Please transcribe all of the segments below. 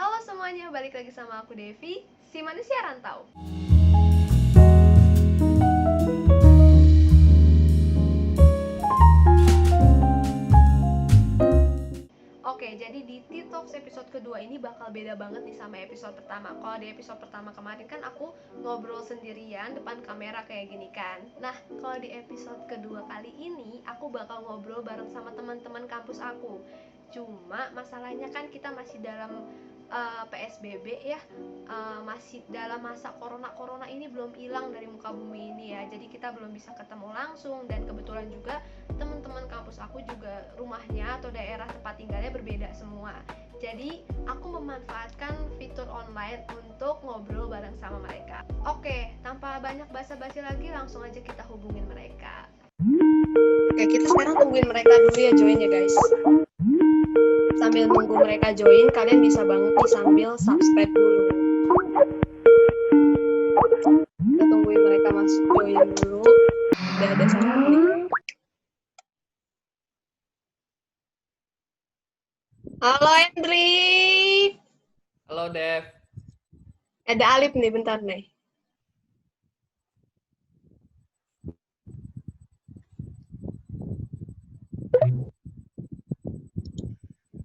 Halo semuanya, balik lagi sama aku Devi, si manusia rantau. Oke, jadi di T-Talks episode kedua ini bakal beda banget nih sama episode pertama. Kalau di episode pertama kemarin kan aku ngobrol sendirian depan kamera kayak gini kan. Nah, kalau di episode kedua kali ini aku bakal ngobrol bareng sama teman-teman kampus aku. Cuma masalahnya kan kita masih dalam PSBB ya, masih dalam masa corona ini belum hilang dari muka bumi ini ya. Jadi kita belum bisa ketemu langsung, dan kebetulan juga teman-teman kampus aku juga rumahnya atau daerah tempat tinggalnya berbeda semua. Jadi aku memanfaatkan fitur online untuk ngobrol bareng sama mereka. Oke, tanpa banyak basa-basi lagi, langsung aja kita hubungin mereka. Oke, kita sekarang tungguin mereka dulu ya, join ya guys. Sambil nunggu mereka join, kalian bisa banget nih sambil subscribe dulu. Kita tungguin mereka masuk join dulu. Udah ada satu nih. Halo Hendrik. Halo Dev. Ada Alip nih, bentar nih.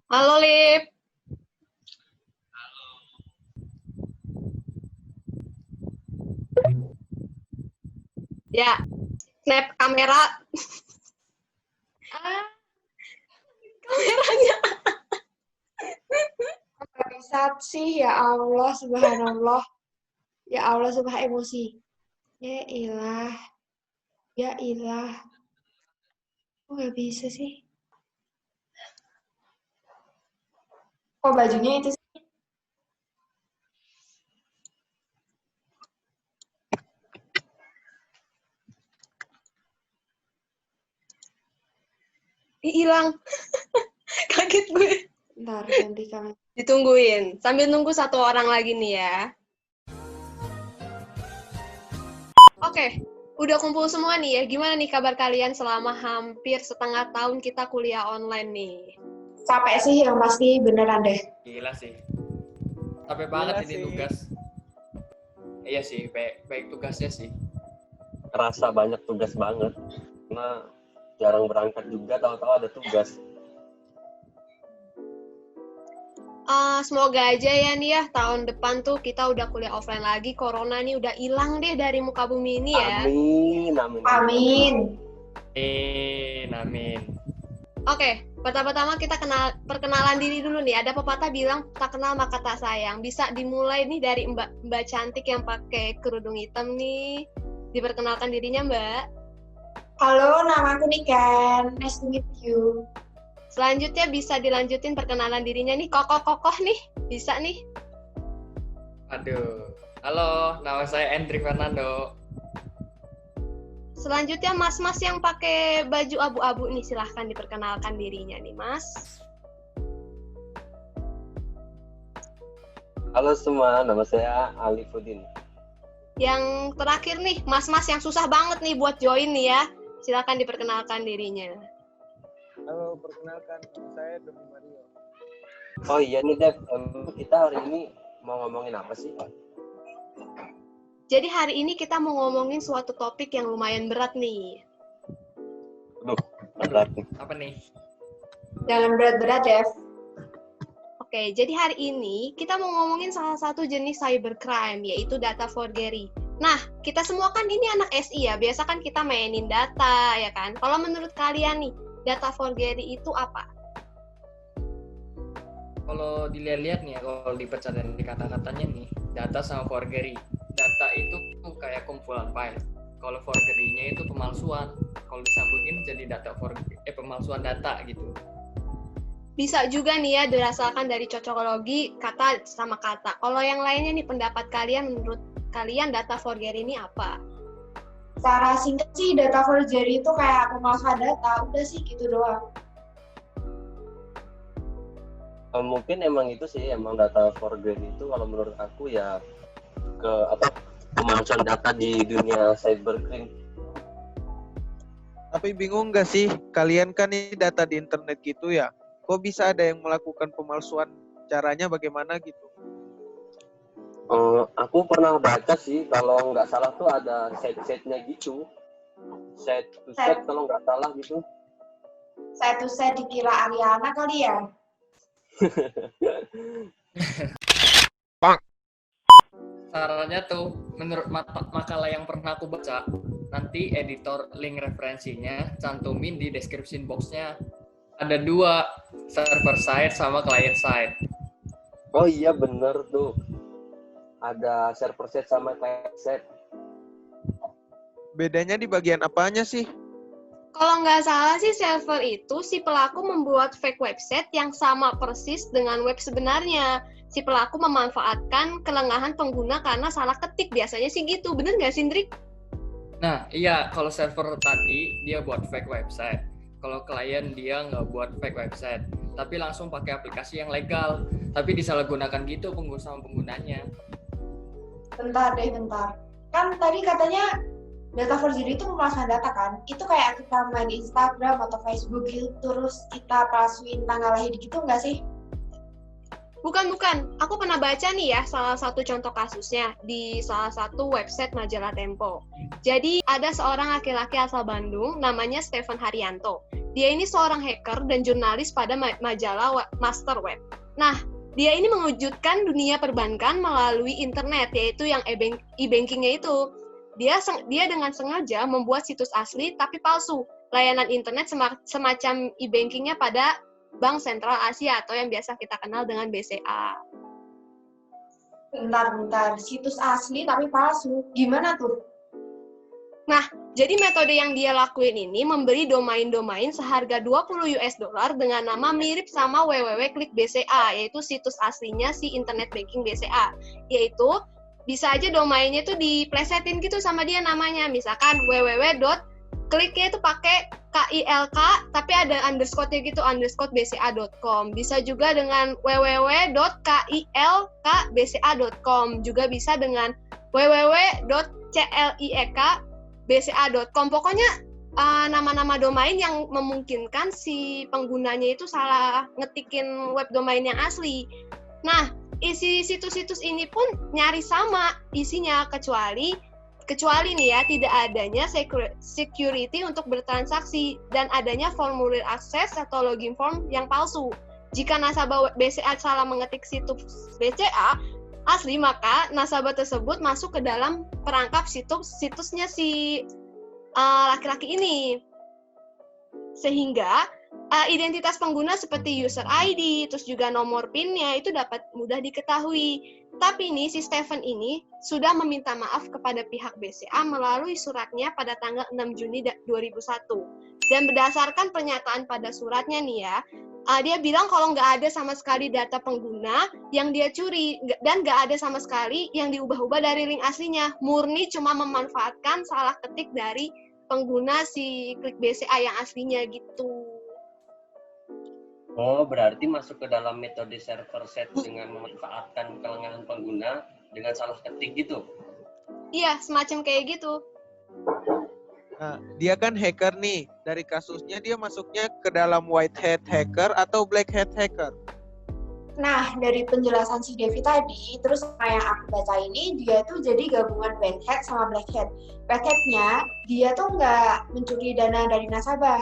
Halo Lip. Ya, snap kamera. Kameranya. Bisa sih, ya Allah, subhanallah. Ya Allah, subhan emosi. Ya ilah. Ya ilah. Kok gak bisa sih? Kok bajunya itu sih? Hilang. Kaget gue. Bentar, ganti kamera. Ditungguin. Sambil nunggu satu orang lagi nih ya. Oke, udah kumpul semua nih ya. Gimana nih kabar kalian selama hampir setengah tahun kita kuliah online nih? Capek sih yang pasti, beneran deh. Gila sih. Capek banget ini tugas. Iya sih, baik tugasnya sih. Kerasa banyak tugas banget. Karena jarang berangkat juga, tahu-tahu ada tugas. Semoga aja ya nih ya, tahun depan tuh kita udah kuliah offline lagi. Corona nih udah hilang deh dari muka bumi ini ya. Amin, amin. Amin. Amin. Oke, pertama-tama kita perkenalan diri dulu nih. Ada pepatah bilang tak kenal maka tak sayang. Bisa dimulai nih dari Mbak cantik yang pakai kerudung hitam nih. Diperkenalkan dirinya Mbak. Halo, nama aku Niken. Nice to meet you. Selanjutnya bisa dilanjutin perkenalan dirinya nih. Kokoh-kokoh nih. Bisa nih. Aduh. Halo, nama saya Hendrik Fernando. Selanjutnya mas-mas yang pakai baju abu-abu nih. Silahkan diperkenalkan dirinya nih mas. Halo semua, nama saya Alifuddin. Yang terakhir nih, mas-mas yang susah banget nih buat join nih ya. Silahkan diperkenalkan dirinya. Halo, perkenalkan, nama saya Doni Mario. Oh iya nih Dev, kita hari ini mau ngomongin apa sih? Jadi hari ini kita mau ngomongin suatu topik yang lumayan berat nih. Berat nih. Apa nih? Jangan berat-berat, Dev. Oke, jadi hari ini kita mau ngomongin salah satu jenis cybercrime, yaitu data forgery. Nah, kita semua kan ini anak SI ya, biasa kan kita mainin data, ya kan? Kalau menurut kalian nih, data forgery itu apa? Kalau dilihat-lihat nih ya, kalau dibaca dari kata-katanya nih, data sama forgery. Data itu kayak kumpulan file. Kalau forgery-nya itu pemalsuan. Kalau disambungin jadi pemalsuan data gitu. Bisa juga nih ya dirasakan dari cocokologi kata sama kata. Kalau yang lainnya nih, pendapat kalian, menurut kalian data forgery ini apa? Secara singkat sih, data forgery itu kayak pemalsuan data. Udah sih, gitu doang. Mungkin emang itu sih, emang data forgery itu kalau menurut aku ya pemalsuan data di dunia cybercrime. Tapi bingung nggak sih, kalian kan ini data di internet gitu ya, kok bisa ada yang melakukan pemalsuan caranya bagaimana gitu. Aku pernah baca sih, kalau nggak salah tuh ada set-setnya gitu. Set to set kalau nggak salah gitu. Saya tuh saya dikira Ariana kali ya. Caranya tuh menurut makalah yang pernah aku baca, nanti editor link referensinya cantumin di description box-nya. Ada 2, server side sama client side. Oh iya bener tuh. Ada server set sama client set. Bedanya di bagian apanya sih? Kalau nggak salah sih server itu si pelaku membuat fake website yang sama persis dengan web sebenarnya. Si pelaku memanfaatkan kelengahan pengguna karena salah ketik. Biasanya sih gitu. Bener nggak sih, Indrik? Nah, iya, kalau server tadi dia buat fake website. Kalau klien dia nggak buat fake website, tapi langsung pakai aplikasi yang legal. Tapi disalahgunakan gitu sama penggunanya. Bentar. Kan tadi katanya data forgery itu memasukkan data kan? Itu kayak kita main di Instagram atau Facebook gitu, terus kita palsuin tanggal lahir gitu nggak sih? Bukan. Aku pernah baca nih ya salah satu contoh kasusnya di salah satu website majalah Tempo. Jadi ada seorang laki-laki asal Bandung namanya Stephen Haryanto. Dia ini seorang hacker dan jurnalis pada majalah Master Web. Nah, dia ini mewujudkan dunia perbankan melalui internet, yaitu yang e-bankingnya itu. Dia dengan sengaja membuat situs asli tapi palsu, layanan internet semacam e-bankingnya pada Bank Sentral Asia atau yang biasa kita kenal dengan BCA. Bentar. Situs asli tapi palsu. Gimana tuh? Nah, jadi metode yang dia lakuin ini membeli domain-domain seharga $20 dengan nama mirip sama www.klik.bca, yaitu situs aslinya si internet banking BCA. Yaitu bisa aja domainnya tuh diplesetin gitu sama dia namanya. Misalkan www.kliknya itu pakai KILK tapi ada underscore-nya gitu, _bca.com. Bisa juga dengan www.kilkbca.com. Juga bisa dengan www.cliekbca.com. Pokoknya nama-nama domain yang memungkinkan si penggunanya itu salah ngetikin web domain yang asli. Nah, isi situs-situs ini pun nyaris sama isinya, kecuali nih ya, tidak adanya security untuk bertransaksi dan adanya formulir akses atau login form yang palsu. Jika nasabah BCA salah mengetik situs BCA asli, maka nasabah tersebut masuk ke dalam perangkap situsnya si laki-laki ini. Sehingga identitas pengguna seperti user ID, terus juga nomor PIN-nya itu dapat mudah diketahui. Tapi nih, si Stephen ini sudah meminta maaf kepada pihak BCA melalui suratnya pada tanggal 6 Juni 2001. Dan berdasarkan pernyataan pada suratnya nih ya, dia bilang kalau nggak ada sama sekali data pengguna yang dia curi, dan nggak ada sama sekali yang diubah-ubah dari link aslinya. Murni cuma memanfaatkan salah ketik dari pengguna si Klik BCA yang aslinya gitu. Oh, berarti masuk ke dalam metode server set dengan memanfaatkan kelengahan pengguna dengan salah ketik gitu? Iya, semacam kayak gitu. Nah, dia kan hacker nih. Dari kasusnya dia masuknya ke dalam white hat hacker atau black hat hacker? Nah, dari penjelasan si Devi tadi, terus sama yang aku baca ini, dia tuh jadi gabungan white hat sama black hat. White hat-nya, dia tuh nggak mencuri dana dari nasabah.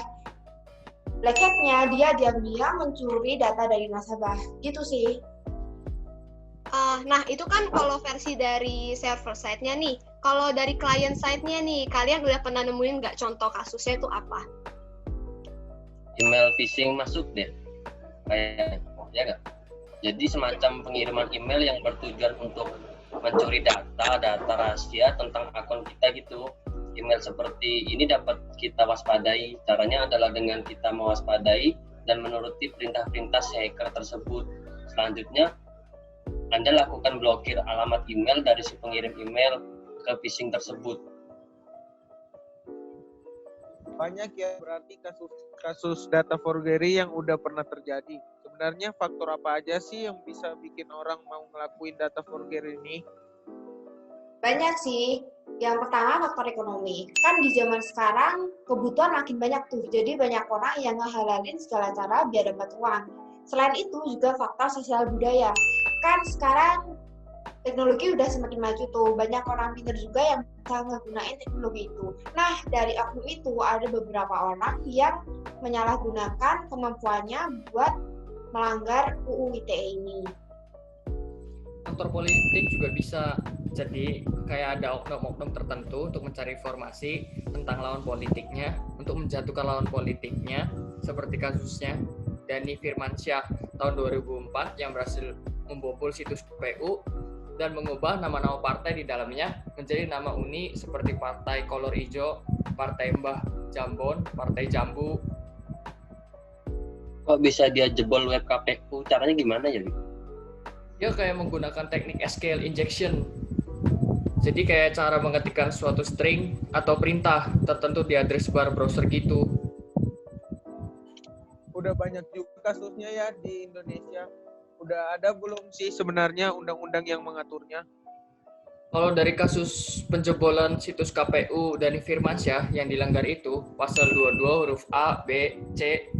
Black hat-nya, dia diam-diam mencuri data dari nasabah. Gitu sih. Nah, itu kan kalau versi dari server side-nya nih. Kalau dari client side-nya nih, kalian udah pernah nemuin nggak contoh kasusnya itu apa? Email phishing masuk deh. Kayak, ya nggak? Jadi semacam pengiriman email yang bertujuan untuk mencuri data rahasia tentang akun kita gitu. Email seperti ini dapat kita waspadai. Caranya adalah dengan kita mewaspadai dan menuruti perintah-perintah si hacker tersebut. Selanjutnya, Anda lakukan blokir alamat email dari si pengirim email ke phishing tersebut. Banyak ya berarti kasus data forgery yang udah pernah terjadi. Sebenarnya faktor apa aja sih yang bisa bikin orang mau ngelakuin data forgery ini? Banyak sih. Yang pertama faktor ekonomi. Kan di zaman sekarang kebutuhan makin banyak tuh. Jadi banyak orang yang ngehalalin segala cara biar dapat uang. Selain itu juga faktor sosial budaya. Kan sekarang teknologi udah semakin maju tuh, banyak orang pintar juga yang bisa menggunakan teknologi itu. Nah, dari oknum itu ada beberapa orang yang menyalahgunakan kemampuannya buat melanggar UU ITE ini. Faktor politik juga bisa, jadi kayak ada oknum-oknum tertentu untuk mencari informasi tentang lawan politiknya, untuk menjatuhkan lawan politiknya, seperti kasusnya Dhani Firmansyah tahun 2004 yang berhasil membobol situs KPU dan mengubah nama-nama partai di dalamnya menjadi nama uni seperti Partai Kolor Ijo, Partai Mbah Jambon, Partai Jambu. Kok bisa dia jebol web KPU? Caranya gimana ya? Dia kayak menggunakan teknik SQL injection. Jadi kayak cara mengetikkan suatu string atau perintah tertentu di address bar browser gitu. Udah banyak juga kasusnya ya di Indonesia. Udah ada belum sih sebenarnya undang-undang yang mengaturnya? Kalau dari kasus penjebolan situs KPU Dhani Firmansyah yang dilanggar itu, pasal 22 huruf A, B, C,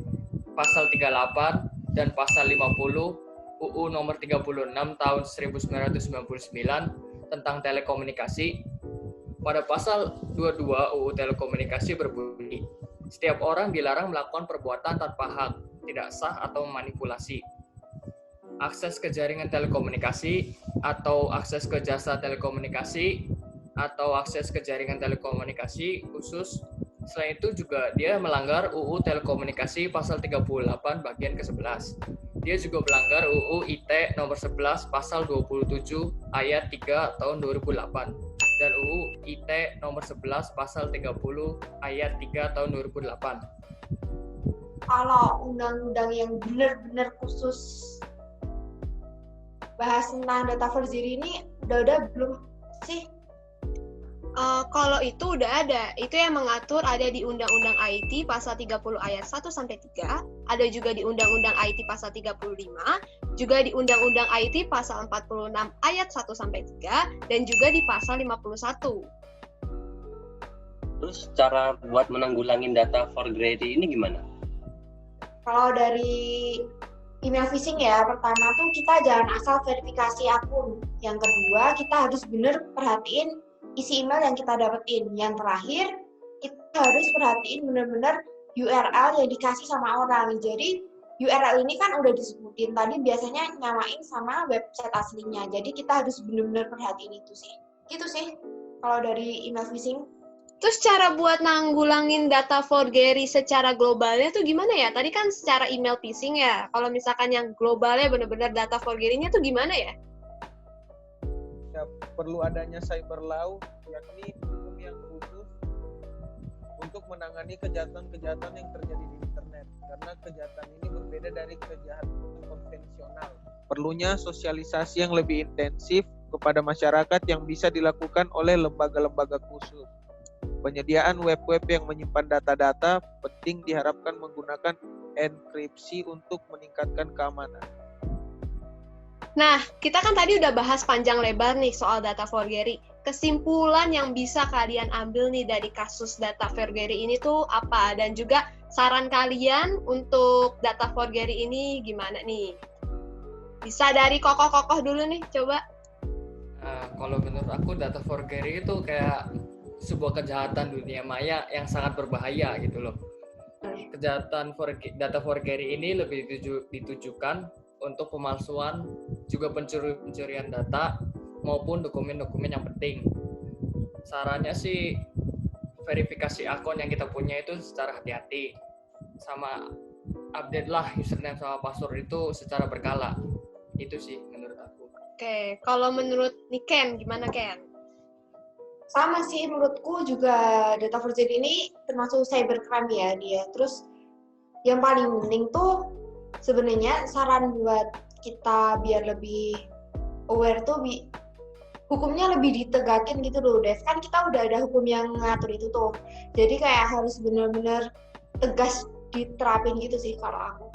pasal 38, dan pasal 50 UU nomor 36 tahun 1999 tentang telekomunikasi. Pada pasal 22 UU telekomunikasi berbunyi, setiap orang dilarang melakukan perbuatan tanpa hak, tidak sah atau memanipulasi. Akses ke jaringan telekomunikasi atau akses ke jasa telekomunikasi atau akses ke jaringan telekomunikasi khusus. Selain itu juga dia melanggar UU Telekomunikasi pasal 38 bagian ke-11. Dia juga melanggar UU ITE nomor 11 pasal 27 ayat 3 tahun 2008 dan UU ITE nomor 11 pasal 30 ayat 3 tahun 2008. Kalau undang-undang yang benar-benar khusus bahas tentang data forgery ini udah belum sih? Kalau itu udah ada, itu yang mengatur ada di Undang-Undang IT pasal 30 ayat 1 sampai 3, ada juga di Undang-Undang IT pasal 35, juga di Undang-Undang IT pasal 46 ayat 1 sampai 3, dan juga di pasal 51. Terus cara buat menanggulangi data forgery ini gimana? Kalau dari email phishing ya, pertama tuh kita jangan asal verifikasi akun. Yang kedua, kita harus bener perhatiin isi email yang kita dapetin. Yang terakhir, kita harus perhatiin bener-bener URL yang dikasih sama orang. Jadi URL ini kan udah disebutin tadi, biasanya nyamain sama website aslinya. Jadi kita harus bener-bener perhatiin itu sih. Gitu sih kalau dari email phishing. Terus cara buat nanggulangin data forgery secara globalnya tuh gimana ya? Tadi kan secara email phishing ya. Kalau misalkan yang globalnya benar-benar data forgery-nya tuh gimana ya? Ya, perlu adanya cyber law, yakni hukum yang khusus untuk menangani kejahatan-kejahatan yang terjadi di internet. Karena kejahatan ini berbeda dari kejahatan konvensional. Perlunya sosialisasi yang lebih intensif kepada masyarakat yang bisa dilakukan oleh lembaga-lembaga khusus. Penyediaan web-web yang menyimpan data-data penting diharapkan menggunakan enkripsi untuk meningkatkan keamanan. Nah, kita kan tadi udah bahas panjang lebar nih soal data forgery. Kesimpulan yang bisa kalian ambil nih dari kasus data forgery ini tuh apa? Dan juga saran kalian untuk data forgery ini gimana nih? Bisa dari kokoh-kokoh dulu nih, coba. Kalau menurut aku data forgery itu kayak sebuah kejahatan dunia maya yang sangat berbahaya gitu loh. Kejahatan data forgery ini lebih ditujukan untuk pemalsuan, juga pencurian data maupun dokumen-dokumen yang penting. Sarannya sih verifikasi akun yang kita punya itu secara hati-hati, sama update lah username sama password itu secara berkala. Itu sih menurut aku. Oke, kalau menurut Niken gimana Ken? Sama sih menurutku juga data forgery ini termasuk cybercrime ya dia. Terus yang paling penting tuh sebenarnya saran buat kita biar lebih aware tuh hukumnya lebih ditegakin gitu loh, Dev. Kan kita udah ada hukum yang ngatur itu tuh. Jadi kayak harus benar-benar tegas diterapin gitu sih kalau aku.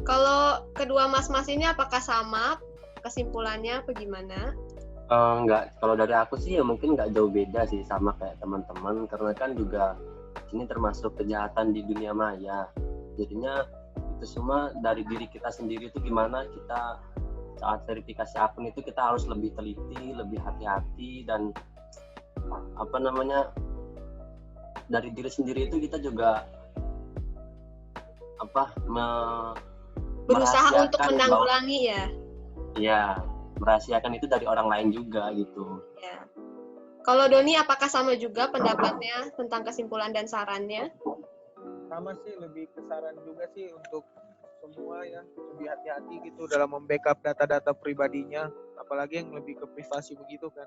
Kalau kedua mas-mas ini apakah sama kesimpulannya apa gimana? Enggak, kalau dari aku sih ya mungkin nggak jauh beda sih sama kayak teman-teman, karena kan juga ini termasuk kejahatan di dunia maya. Jadinya Itu semua dari diri kita sendiri itu gimana kita saat verifikasi akun itu kita harus lebih teliti, lebih hati-hati, dan apa namanya, dari diri sendiri itu kita juga Berusaha untuk merahasiakan menanggulangi ya. ya, merahasiakan itu dari orang lain juga gitu. Ya. Kalau Doni, apakah sama juga pendapatnya tentang kesimpulan dan sarannya? Sama sih, lebih ke saran juga sih untuk semua ya, lebih hati-hati gitu dalam membackup data-data pribadinya, apalagi yang lebih ke privasi begitu kan.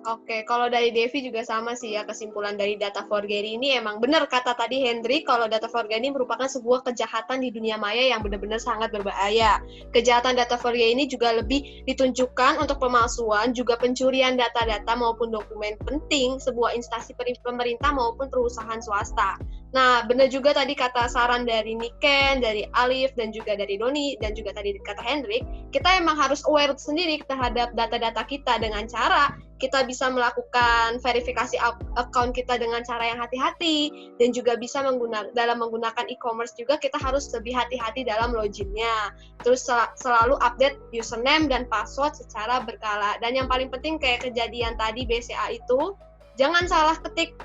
Oke, kalau dari Devi juga sama sih ya, kesimpulan dari data forgery ini emang benar kata tadi Hendrik, kalau data forgery ini merupakan sebuah kejahatan di dunia maya yang benar-benar sangat berbahaya. Kejahatan data forgery ini juga lebih ditunjukkan untuk pemalsuan, juga pencurian data-data maupun dokumen penting sebuah instansi pemerintah maupun perusahaan swasta. Nah, benar juga tadi kata saran dari Niken, dari Alif, dan juga dari Doni, dan juga tadi kata Hendrik, kita emang harus aware sendiri terhadap data-data kita dengan cara kita bisa melakukan verifikasi account kita dengan cara yang hati-hati, dan juga bisa dalam menggunakan e-commerce juga kita harus lebih hati-hati dalam loginnya. Terus selalu update username dan password secara berkala. Dan yang paling penting kayak kejadian tadi BCA itu, jangan salah ketik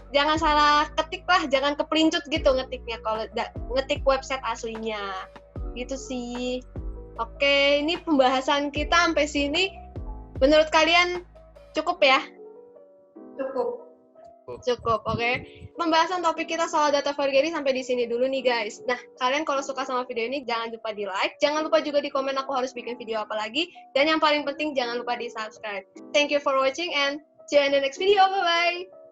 lah, jangan keplincut gitu ngetiknya kalau ngetik website aslinya. Gitu sih. Oke, ini pembahasan kita sampai sini. Menurut kalian cukup ya? Cukup, oke. Pembahasan topik kita soal data forgery sampai di sini dulu nih guys. Nah, kalian kalau suka sama video ini jangan lupa di like, jangan lupa juga di komen aku harus bikin video apa lagi, dan yang paling penting jangan lupa di subscribe. Thank you for watching and see you in the next video. Bye-bye!